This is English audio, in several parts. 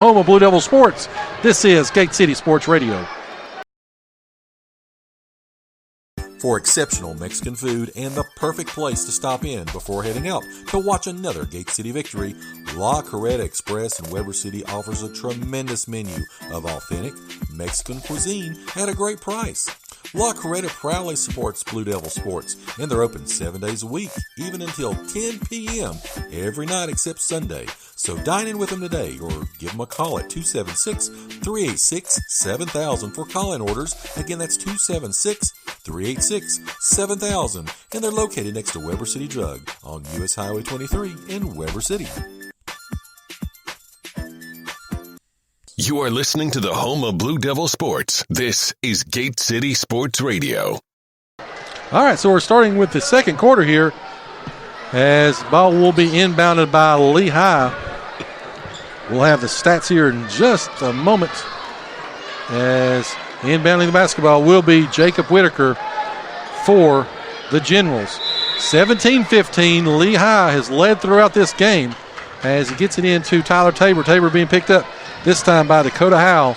Home of Blue Devil Sports. This is Gate City Sports Radio. For exceptional Mexican food and the perfect place to stop in before heading out to watch another Gate City victory, La Carreta Express in Weber City offers a tremendous menu of authentic Mexican cuisine at a great price. La Carreta proudly supports Blue Devil Sports, and they're open 7 days a week, even until 10 p.m. every night except Sunday. So dine in with them today or give them a call at 276-386-7000 for call-in orders. Again, that's 276-386-7000. And they're located next to Weber City Drug on U.S. Highway 23 in Weber City. You are listening to the home of Blue Devil Sports. This is Gate City Sports Radio. All right, so we're starting with the second quarter here as ball will be inbounded by Lehigh. We'll have the stats here in just a moment as inbounding the basketball will be Jacob Whitaker for the Generals. 17-15, Lehigh has led throughout this game as he gets it into Tyler Tabor. Tabor being picked up this time by Dakota Howell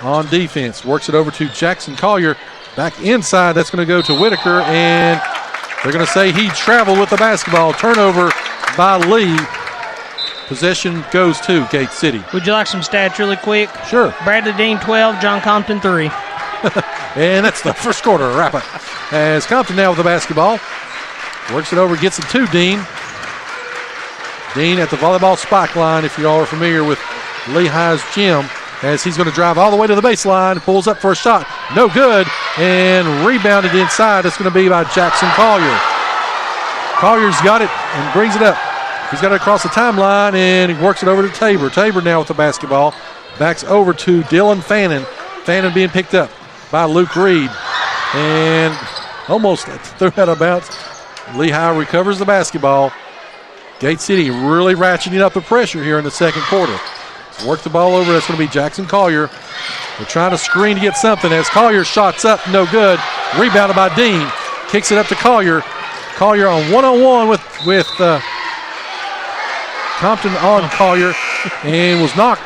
on defense. Works it over to Jackson Collier. Back inside, that's going to go to Whitaker, and they're going to say he traveled with the basketball. Turnover by Lee. Possession goes to Gate City. Would you like some stats really quick? Sure. Bradley Dean 12, John Compton 3. And that's the first quarter. Wrap it. As Compton now with the basketball. Works it over, gets it to Dean. Dean at the volleyball spike line, if you all are familiar with Lehigh's gym, as he's going to drive all the way to the baseline, pulls up for a shot. No good. And rebounded inside. It's going to be by Jackson Collier. Collier's got it and brings it up. He's got it across the timeline, and he works it over to Tabor. Tabor now with the basketball. Backs over to Dylan Fannin. Fannin being picked up by Luke Reed. And almost threw out of bounds. Lehigh recovers the basketball. Gate City really ratcheting up the pressure here in the second quarter. So work the ball over. That's going to be Jackson Collier. They're trying to screen to get something as Collier shots up. No good. Rebounded by Dean. Kicks it up to Collier. Collier on one-on-one with Compton on Collier and was knocked.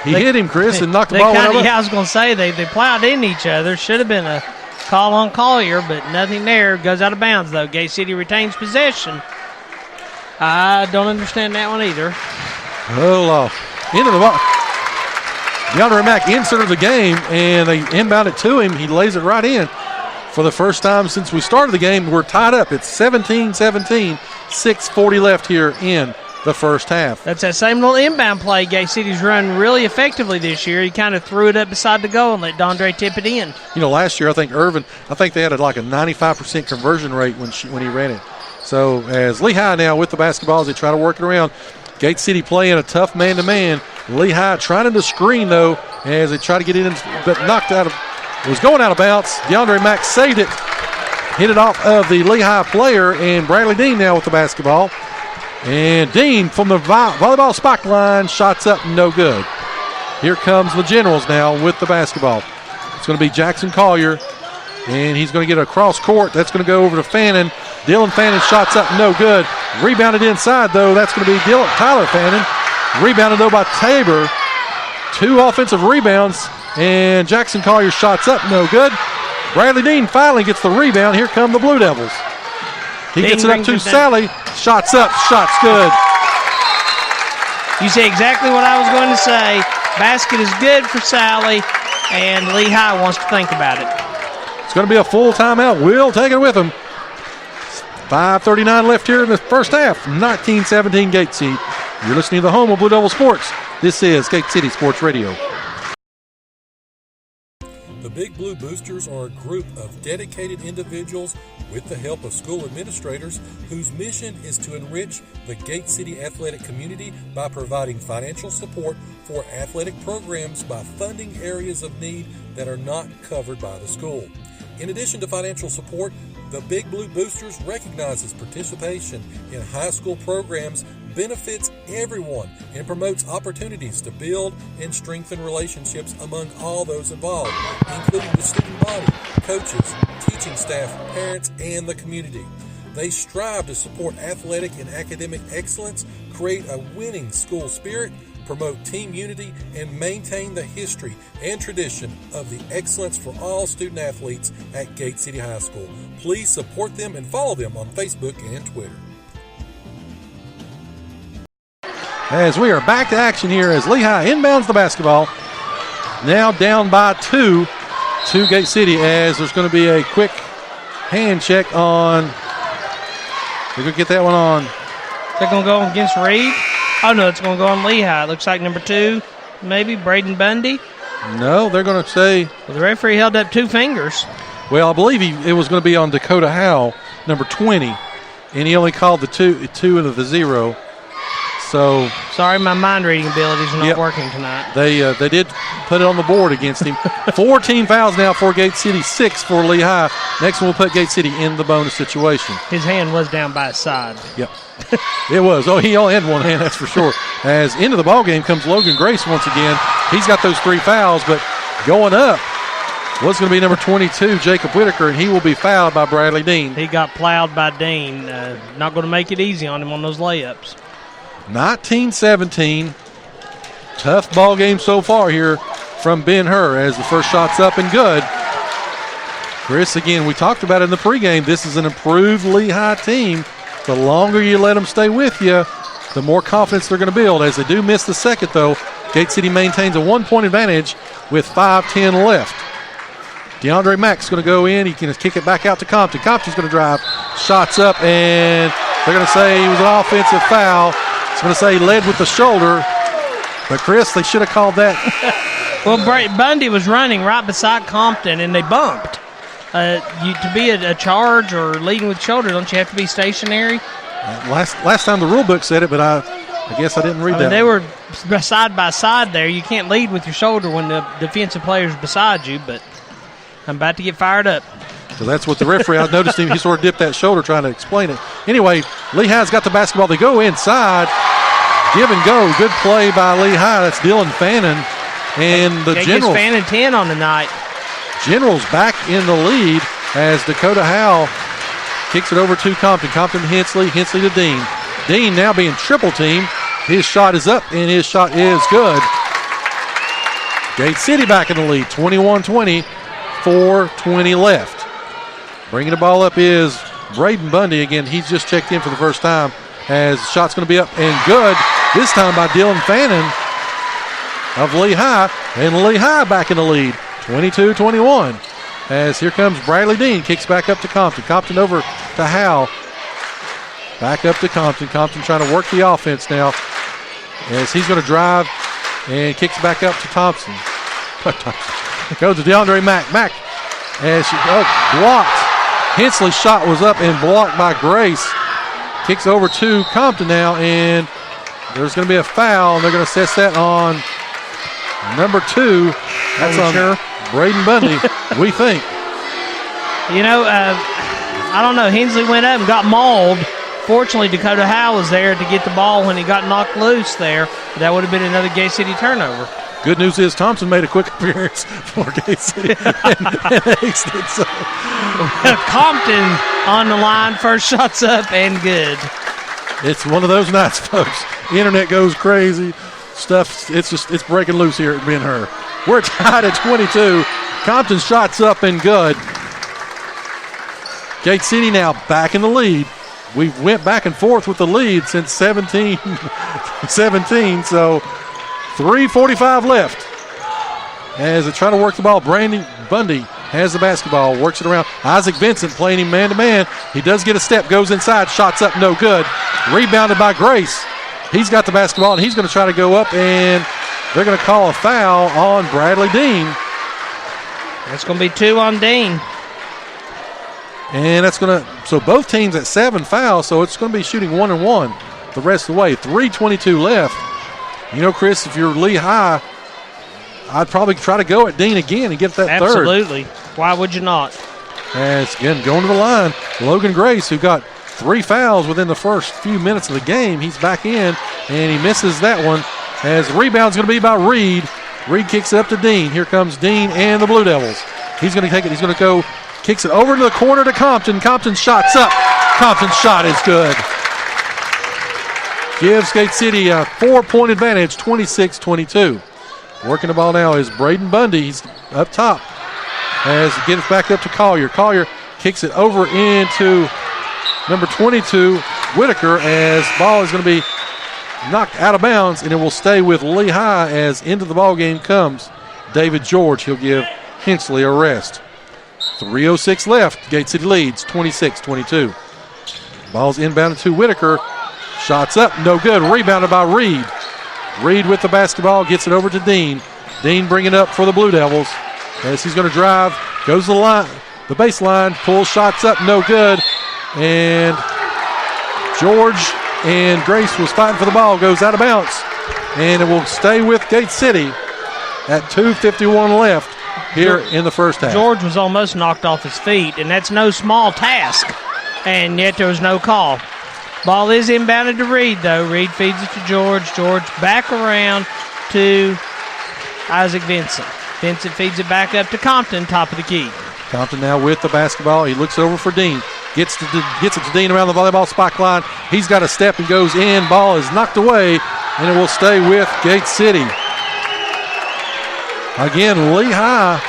He hit him, Chris, and knocked the ball over. Yeah, I was going to say they plowed into each other. Should have been a call on Collier, but nothing there. Goes out of bounds, though. Gate City retains possession. I don't understand that one either. Oh, into the ball. DeAndre Mack inserted the game, and they inbound it to him. He lays it right in. For the first time since we started the game, we're tied up. It's 17-17, 6:40 left here in the first half. That's that same little inbound play Gate City's run really effectively this year. He kind of threw it up beside the goal and let Dondre tip it in. You know, last year I think they had like a 95% conversion rate when he ran it. So as Lehigh now with the basketball as they try to work it around. Gate City playing a tough man-to-man. Lehigh trying to screen, though, as they try to get it in, but knocked out of – it was going out of bounds. DeAndre Mack saved it, hit it off of the Lehigh player, and Bradley Dean now with the basketball. And Dean from the volleyball spike line, shots up, no good. Here comes the Generals now with the basketball. It's going to be Jackson Collier, and he's going to get a cross court. That's going to go over to Fannin. Dylan Fannin shots up, no good. Rebounded inside, though. That's going to be Tyler Fannin. Rebounded, though, by Tabor. 2 offensive rebounds, and Jackson Collier shots up, no good. Bradley Dean finally gets the rebound. Here come the Blue Devils. He gets it up to Sally. Shots up, shots good. You say exactly what I was going to say. Basket is good for Sally, and Lehigh wants to think about it. It's going to be a full timeout. We'll take it with him. 5:39 left here in the first half. 19-17 Gate City. You're listening to the home of Blue Devil Sports. This is Gate City Sports Radio. The Big Blue Boosters are a group of dedicated individuals with the help of school administrators whose mission is to enrich the Gate City athletic community by providing financial support for athletic programs by funding areas of need that are not covered by the school. In addition to financial support, the Big Blue Boosters recognizes participation in high school programs benefits everyone and promotes opportunities to build and strengthen relationships among all those involved, including the student body, coaches, teaching staff, parents, and the community. They strive to support athletic and academic excellence, create a winning school spirit, promote team unity, and maintain the history and tradition of the excellence for all student athletes at Gate City High School. Please support them and follow them on Facebook and Twitter. As we are back to action here as Lehigh inbounds the basketball. Now down by 2 to Gate City, as there's going to be a quick hand check on. We're going to get that one on. They're going to go against Reed. Oh, no, it's going to go on Lehigh. It looks like number 2, maybe, Braden Bundy. No, they're going to say. Well, the referee held up 2 fingers. Well, I believe it was going to be on Dakota Howell, number 20, and he only called the 2 into the 0. So sorry, my mind reading abilities are not working tonight. They did put it on the board against him. 14 fouls now for Gate City, 6 for Lehigh. Next one will put Gate City in the bonus situation. His hand was down by his side. Yep. It was. Oh, he only had one hand, that's for sure. As into the ball game comes Logan Grace once again. He's got those 3 fouls, but going up was going to be number 22, Jacob Whitaker, and he will be fouled by Bradley Dean. He got plowed by Dean. Not going to make it easy on him on those layups. 19-17. Tough ball game so far here from Ben-Hur as the first shot's up and good. Chris, again, we talked about it in the pregame. This is an improved Lehigh team. The longer you let them stay with you, the more confidence they're going to build. As they do miss the second, though, Gate City maintains a 1-point advantage with 5:10 left. DeAndre Mack's going to go in. He can kick it back out to Compton. Compton's going to drive. Shots up, and they're going to say he was an offensive foul. It's going to say led with the shoulder. But, Chris, they should have called that. Well, Bundy was running right beside Compton, and they bumped. To be a charge or leading with shoulder, don't you have to be stationary? Last time the rule book said it, but I guess I didn't read that. They were side by side there. You can't lead with your shoulder when the defensive player's beside you, but I'm about to get fired up. So that's what the referee, I noticed him, he sort of dipped that shoulder trying to explain it. Anyway, Lehigh's got the basketball. They go inside. Give and go. Good play by Lehigh. That's Dylan Fannin. And the Generals. Fannin 10 on the night. Generals back in the lead as Dakota Howell kicks it over to Compton. Compton to Hensley. Hensley to Dean. Dean now being triple teamed. His shot is up, and his shot is good. Gate City back in the lead. 21-20. 4:20 left. Bringing the ball up is Braden Bundy. Again, he's just checked in for the first time as shot's going to be up and good. This time by Dylan Fannin of Lehigh. And Lehigh back in the lead. 22-21. As here comes Bradley Dean. Kicks back up to Compton. Compton over to Howell. Back up to Compton. Compton trying to work the offense now as he's going to drive and kicks back up to Thompson. Goes to DeAndre Mack. Mack as she blocked. Hensley's shot was up and blocked by Grace. Kicks over to Compton now, and there's going to be a foul, and they're going to assess that on number 2. That's on Braden Bundy, we think. You know, I don't know. Hensley went up and got mauled. Fortunately, Dakota Howell was there to get the ball when he got knocked loose there. That would have been another Gate City turnover. Good news is Thompson made a quick appearance for Gate City and aced it. So. Compton on the line, first shot's up and good. It's one of those nights, folks. The internet goes crazy. Stuff, it's breaking loose here at Ben-Hur. We're tied at 22. Compton's shot's up and good. Gate City now back in the lead. We went back and forth with the lead since 17, so 3:45 left. As they try to work the ball, Brandon Bundy has the basketball, works it around. Isaac Vincent playing him man-to-man. He does get a step, goes inside, shots up, no good. Rebounded by Grace. He's got the basketball, and he's going to try to go up, and they're going to call a foul on Bradley Dean. That's going to be 2 on Dean. And that's going to, so both teams at 7 fouls, so it's going to be shooting 1-1 the rest of the way. 3:22 left. You know, Chris, if you're Lehigh, I'd probably try to go at Dean again and get that third. Absolutely. Why would you not? As, again, going to the line, Logan Grace, who got 3 fouls within the first few minutes of the game. He's back in, and he misses that one. As the rebound's going to be by Reed. Reed kicks it up to Dean. Here comes Dean and the Blue Devils. He's going to take it. He's going to go, kicks it over to the corner to Compton. Compton's shot's up. Compton's shot is good. gives Gate City a 4-point advantage, 26-22. Working the ball now is Braden Bundy. He's up top. As it gets back up to Collier. Collier kicks it over into number 22, Whitaker, as ball is going to be knocked out of bounds, and it will stay with Lehigh as into the ball game comes David George. He'll give Hensley a rest. 3:06 left. Gate City leads 26-22. Ball's inbounded to Whitaker. Shots up, no good. Rebounded by Reed. Reed with the basketball, gets it over to Dean. Dean bringing it up for the Blue Devils as he's going to drive. Goes to the line, the baseline, pulls shots up, no good. And George and Grace was fighting for the ball, goes out of bounds. And it will stay with Gate City at 2:51 left here in the first half. George was almost knocked off his feet, and that's no small task. And yet there was no call. Ball is inbounded to Reed, though. Reed feeds it to George. George back around to Isaac Vincent. Vincent feeds it back up to Compton, top of the key. Compton now with the basketball. He looks over for Dean. Gets it to Dean around the volleyball spike line. He's got a step and goes in. Ball is knocked away, and it will stay with Gate City. Again, Lehigh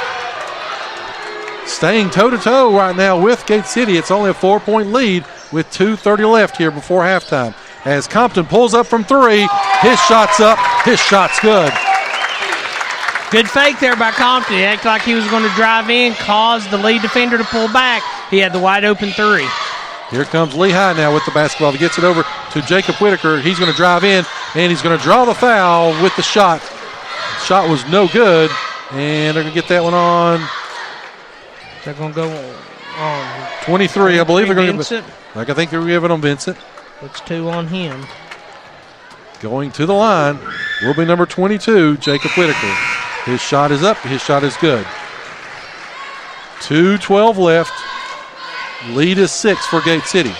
staying toe-to-toe right now with Gate City. It's only a 4-point lead with 2:30 left here before halftime. As Compton pulls up from three, his shot's up, his shot's good. Good fake there by Compton. He acted like he was going to drive in, cause the lead defender to pull back. He had the wide open three. Here comes Lehigh now with the basketball. He gets it over to Jacob Whitaker. He's going to drive in, and he's going to draw the foul with the shot. Shot was no good, and they're going to get that one on. They're going to go on 23, I believe they're going to. Vincent. Like I think they're giving on Vincent. That's 2 on him. Going to the line will be number 22, Jacob Whitaker. His shot is up. His shot is good. 2:12 left. Lead is 6 for Gate City.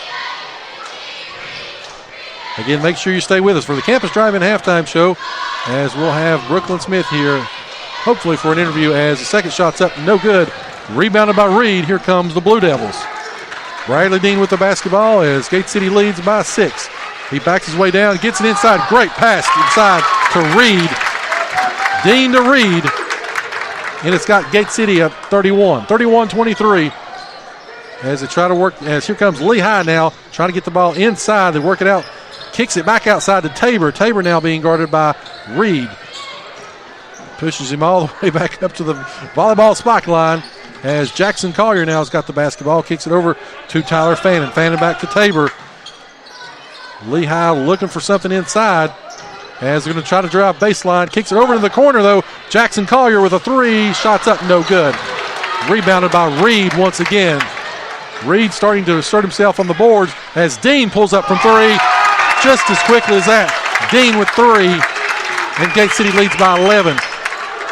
Again, make sure you stay with us for the Campus Drive-In halftime show, as we'll have Brooklyn Smith here, hopefully for an interview, as the second shot's up, no good. Rebounded by Reed. Here comes the Blue Devils. Bradley Dean with the basketball as Gate City leads by 6. He backs his way down, gets it inside. Great pass inside to Reed. Dean to Reed. And it's got Gate City up 31-23. As they try to work, as here comes Lehigh now, trying to get the ball inside. They work it out. Kicks it back outside to Tabor. Tabor now being guarded by Reed. Pushes him all the way back up to the volleyball spike line. As Jackson Collier now has got the basketball, kicks it over to Tyler Fannin. Fannin back to Tabor. Lehigh looking for something inside as they're going to try to drive baseline. Kicks it over to the corner, though. Jackson Collier with a three. Shots up, no good. Rebounded by Reed once again. Reed starting to assert himself on the boards as Dean pulls up from three. Just as quickly as that. Dean with three. And Gate City leads by 11.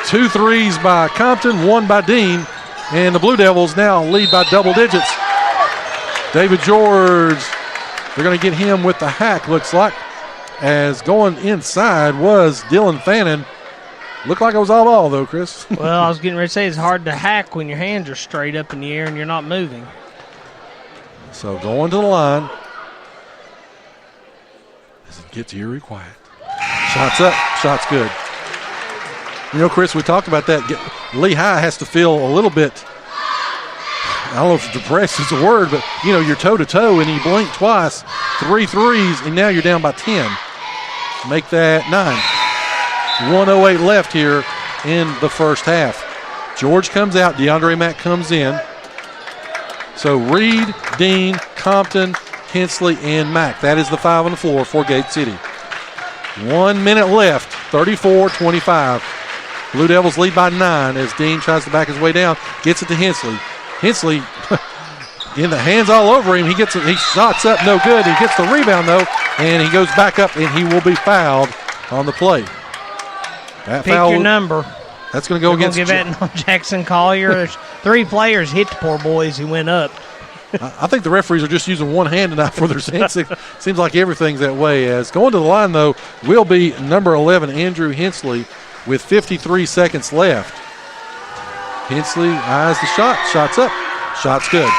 2 threes by Compton, 1 by Dean. And the Blue Devils now lead by double digits. David George, they're going to get him with the hack, looks like. As going inside was Dylan Fannin. Looked like it was all ball, though, Chris. Well, I was getting ready to say it's hard to hack when your hands are straight up in the air and you're not moving. So going to the line. As it gets eerie quiet. Shots up, shots good. You know, Chris, we talked about that. Lehigh has to feel a little bit, I don't know if depressed is a word, but, you know, you're toe-to-toe and you blink twice, 3 threes, and now you're down by 10. Make that 9. 1:08 left here in the first half. George comes out. DeAndre Mack comes in. So Reed, Dean, Compton, Hensley, and Mack. That is the 5 on the floor for Gate City. 1 minute left, 34-25. Blue Devils lead by 9 as Dean tries to back his way down. Gets it to Hensley. Hensley, in the hands all over him. He shots up, no good. He gets the rebound, though, and he goes back up, and he will be fouled on the play. That Pick foul, your number. That's going to go against. Give that on Jackson Collier. There's 3 players hit the poor boys who went up. I think the referees are just using one hand tonight for their hands. It seems like everything's that way. As going to the line, though, will be number 11, Andrew Hensley, with 53 seconds left. Hensley eyes the shot. Shot's up. Shot's good.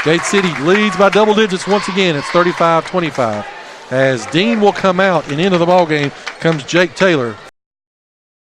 Gate City leads by double digits once again. It's 35-25. as Dean will come out, and into the ball game comes Jake Taylor